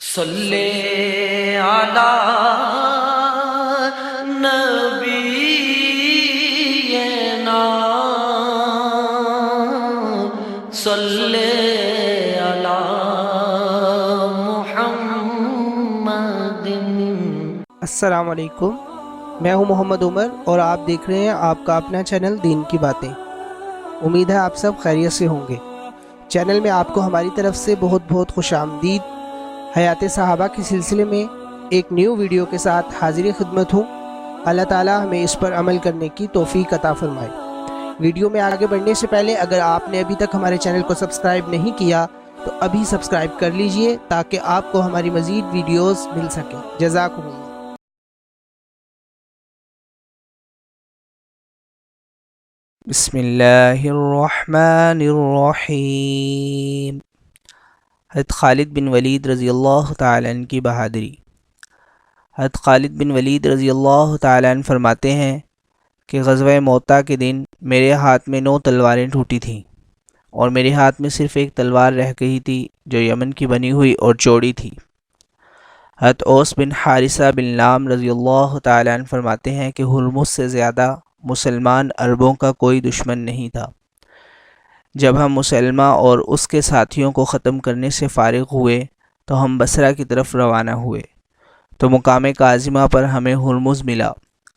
صلی علی نبینا صلی علی محمد۔ السلام علیکم، میں ہوں محمد عمر اور آپ دیکھ رہے ہیں آپ کا اپنا چینل دین کی باتیں۔ امید ہے آپ سب خیریت سے ہوں گے۔ چینل میں آپ کو ہماری طرف سے بہت بہت خوش آمدید۔ حیات صحابہ کے سلسلے میں ایک نیو ویڈیو کے ساتھ حاضر خدمت ہوں۔ اللہ تعالی ہمیں اس پر عمل کرنے کی توفیق عطا فرمائے۔ ویڈیو میں آگے بڑھنے سے پہلے اگر آپ نے ابھی تک ہمارے چینل کو سبسکرائب نہیں کیا تو ابھی سبسکرائب کر لیجئے تاکہ آپ کو ہماری مزید ویڈیوز مل سکیں۔ جزاکم اللہ۔ بسم اللہ الرحمن الرحیم۔ حضرت خالد بن ولید رضی اللہ تعالیٰ عنہ کی بہادری۔ حضرت خالد بن ولید رضی اللہ تعالیٰ عنہ فرماتے ہیں کہ غزوہ موطا کے دن میرے ہاتھ میں 9 تلواریں ٹوٹی تھیں اور میرے ہاتھ میں صرف ایک تلوار رہ گئی تھی جو یمن کی بنی ہوئی اور چوڑی تھی۔ حضرت اوس بن حارثہ بن لام رضی اللہ تعالیٰ عنہ فرماتے ہیں کہ ہرمز سے زیادہ مسلمان عربوں کا کوئی دشمن نہیں تھا۔ جب ہم مسلمہ اور اس کے ساتھیوں کو ختم کرنے سے فارغ ہوئے تو ہم بصرہ کی طرف روانہ ہوئے تو مقام کاظمہ پر ہمیں ہرمز ملا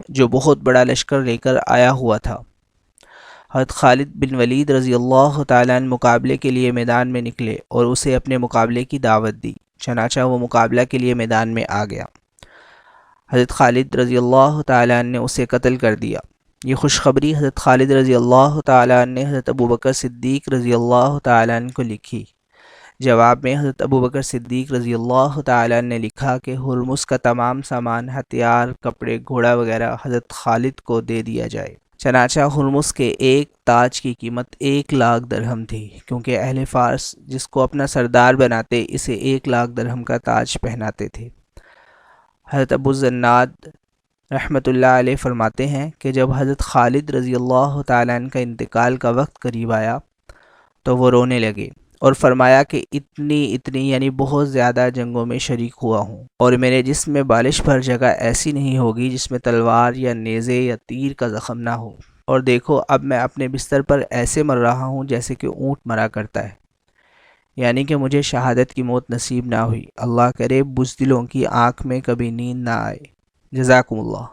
جو بہت بڑا لشکر لے کر آیا ہوا تھا۔ حضرت خالد بن ولید رضی اللہ تعالیٰ عنہ مقابلے کے لیے میدان میں نکلے اور اسے اپنے مقابلے کی دعوت دی، چنانچہ وہ مقابلہ کے لیے میدان میں آ گیا۔ حضرت خالد رضی اللہ تعالیٰ عنہ نے اسے قتل کر دیا۔ یہ خوشخبری حضرت خالد رضی اللہ تعالیٰ عنہ نے حضرت ابوبکر صدیق رضی اللہ تعالیٰ عنہ کو لکھی۔ جواب میں حضرت ابوبکر صدیق رضی اللہ تعالیٰ عنہ نے لکھا کہ ہرمز کا تمام سامان، ہتھیار، کپڑے، گھوڑا وغیرہ حضرت خالد کو دے دیا جائے۔ چنانچہ ہرمز کے ایک تاج کی قیمت 1,00,000 درہم تھی، کیونکہ اہل فارس جس کو اپنا سردار بناتے اسے 1,00,000 درہم کا تاج پہناتے تھے۔ حضرت ابو الزناد رحمۃ اللہ علیہ فرماتے ہیں کہ جب حضرت خالد رضی اللہ تعالیٰ عنہ کا انتقال کا وقت قریب آیا تو وہ رونے لگے اور فرمایا کہ اتنی یعنی بہت زیادہ جنگوں میں شریک ہوا ہوں اور میرے جسم میں بالش بھر جگہ ایسی نہیں ہوگی جس میں تلوار یا نیزے یا تیر کا زخم نہ ہو، اور دیکھو اب میں اپنے بستر پر ایسے مر رہا ہوں جیسے کہ اونٹ مرا کرتا ہے، یعنی کہ مجھے شہادت کی موت نصیب نہ ہوئی۔ اللہ کرے بزدلوں کی آنکھ میں کبھی نیند نہ آئے۔ جزاکم اللہ۔